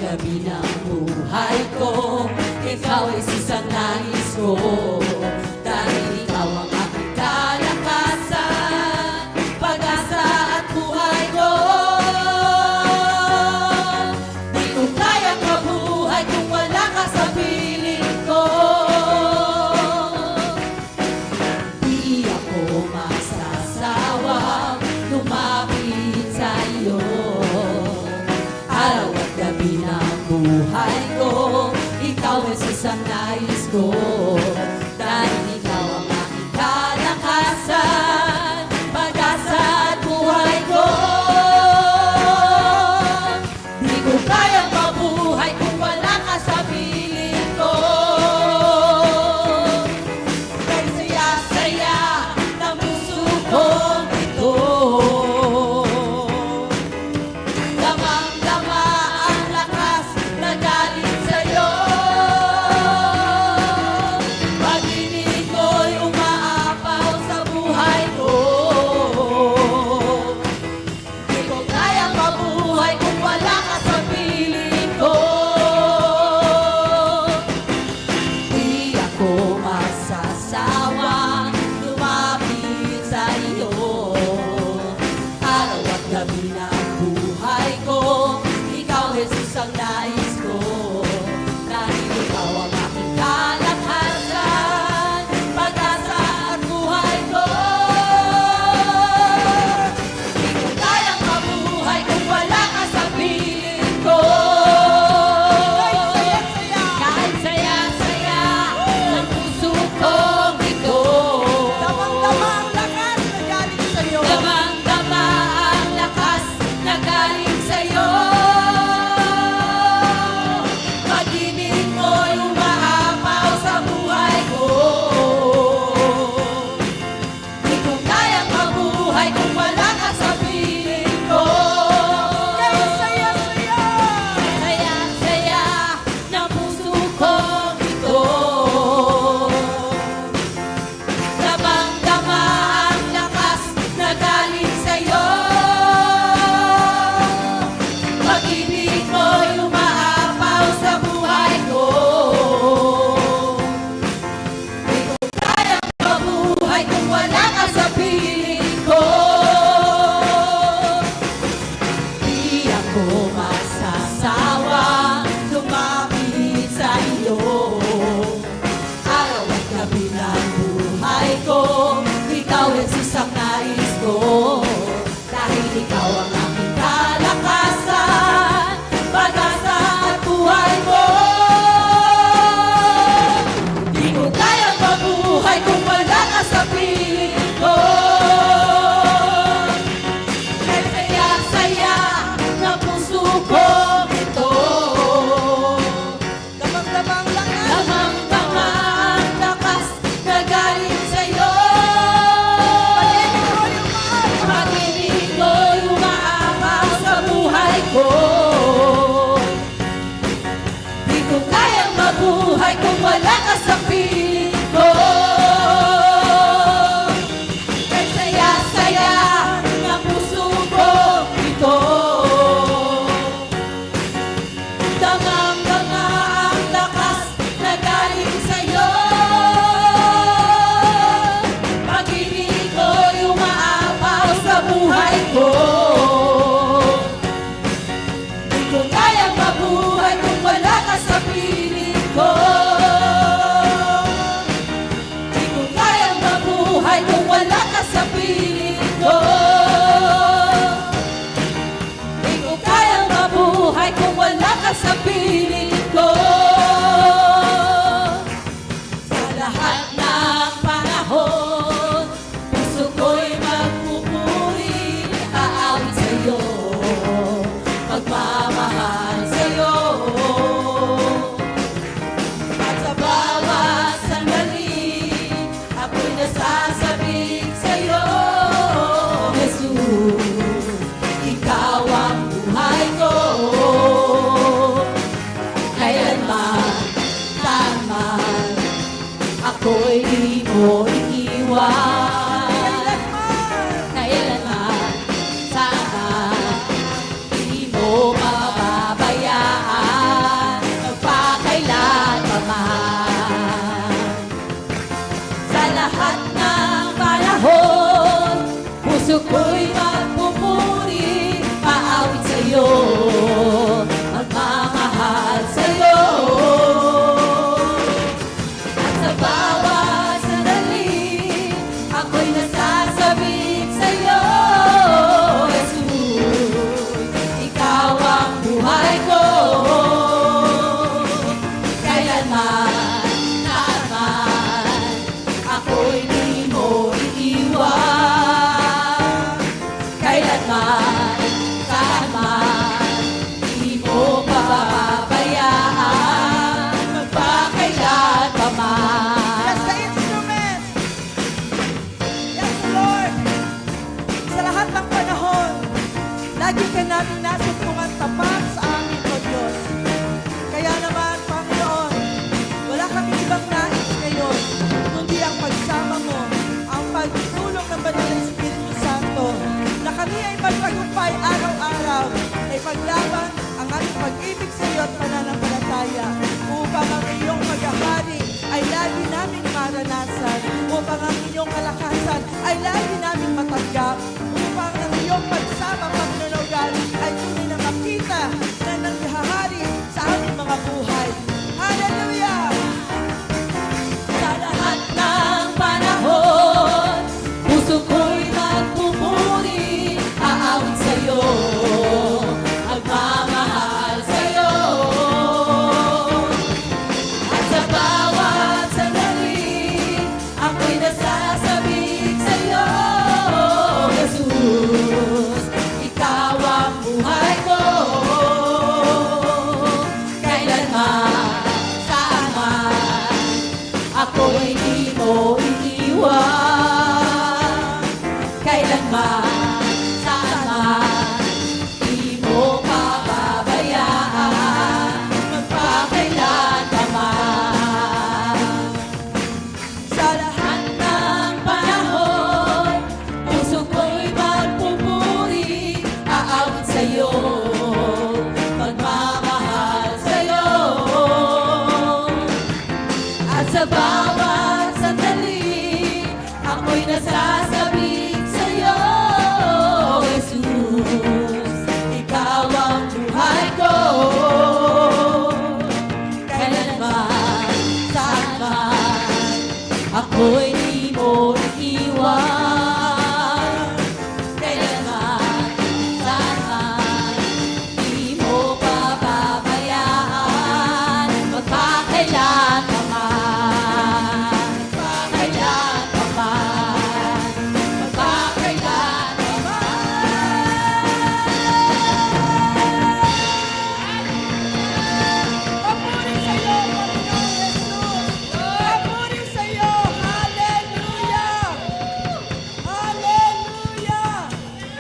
gabi ng buhay ko, ikaw ay isang nais ko. Dahil ikaw ang aking kalakasan, pag-asa at buhay ko. Di ko kayang mabuhay kung wala ka sa piling ko. Di ako masasawang lumapit sa iyo. Araw at gabi ng buhay ko, ikaw ay isang nais ko. Dahil ikaw ang aking kalakasan, pag-asa at buhay ko. Di ko kayang mabuhay kung wala ka sa piling ko. Kay saya-saya ng puso kong ito, damang-dama ang lakas na galing sa'yo. Pag-ibig ko'y umaapaw sa buhay ko. Di ko kayang mabuhay kung wala ka sa piling ko. Di ako masasawang lumapit sa iyo. Araw at gabi ng buhay ko, ikaw, Jesus, ang nais ko. Dahil ikaw ang aking kalakasan, pag-asa at buhay ko. Di ko kayang mabuhay kung wala ka sa piling ko. Kahit saya-saya ng puso kong ito, Damang-dama ang lakas na galing sa'yo. damang-dama ang lakas na galing sa'yo. Pag-ibig mo'y umaapaw sa buhay ko. Di ko kayang mabuhay kung wala ka sa piling ko. Kay saya-saya. Saya-saya ng puso kong ito, damang-dama ang lakas na galing sa'yo. Pag-ibig mo'y umaapaw sa buhay ko. Di ko kayang mabuhay kung wala ka sa piling ko. Di ako masasawa lumapit sa iyo. Araw at gabi ng buhay ko, ikaw, Jesus, ang nais ko. Dahil ikaw ang aking kalakasan, pag-asa at buhay ko. Di ko kayang mabuhay kung wala ka sa piling ko. Kay saya-saya ng puso kong ito, Damang-dama ang lakas. damang-dama ang lakas na galing sa'yo. Pag-ibig ko'y umaapaw. Pag-ibig ko'y umaapaw sa buhay ko. Di ko kayang mabuhay kung wala ka sa piling ko. Kay saya-saya ng puso kong ito, damang-dama ang lakas na galing sa'yo. Pag-ibig ko'y umaapaw sa buhay ko. Di ko kayang mabuhay kung wala ka sa piling ko. Di ko kayang mabuhay kung wala ka sa piling ko. Di ko kayang mabuhay kung wala ka sa piling ko. Sa lahat ng panahon, puso ko'y magpupuri, aawit sa'yo, magmamahal sa'yo. At sa bawat sandali, ako'y nasasabik sa'yo, Jesus, ikaw ang buhay ko. Kailanman, saan man, ako'y di mo iiwan. Kailanman, sana di mo mababa. ko'y magpupuri, aawit sa'yo, magmamahal sa'yo. At sa bawat sandali, ako'y nasasabik sa'yo, Jesus, ikaw ang buhay ko. Kailanman, naman, ako'y di mo iiwan. Kailanman, saan man, di mo pababayaan, magpakailan pa man. Yes, the instrument. Yes, Lord. Sa lahat ng panahon, lagi ka namin nasumpungan tapat sa amin, O Diyos. Kaya naman, Panginoon, wala kami ibang nais ngayon, kundi ang pagsama mo, ang pagtulong ng Banal na Espiritu Santo, na kami ay magtagumpay araw-araw, ay paglaban ang aming pag-ibig sa iyo at pananampalataya, upang ang iyong paghahari ay lagi namin maranasan, upang ang iyong kalakasan ay lagi namin matanggap, upang ang iyong pagsama pagnunugan ay tunay na makita na nangyahari sa aming mga buhay. Hallelujah! Sa lahat ng panahon, puso ko'y magpupuri, aawit sa'yo, magmamahal sa'yo. At sa bawat sandali, ako'y nasasabik sa'yo, Jesus, ikaw ang buhay ko. Kailanman, saan man, ako'y di mo iiwan. Kailanman,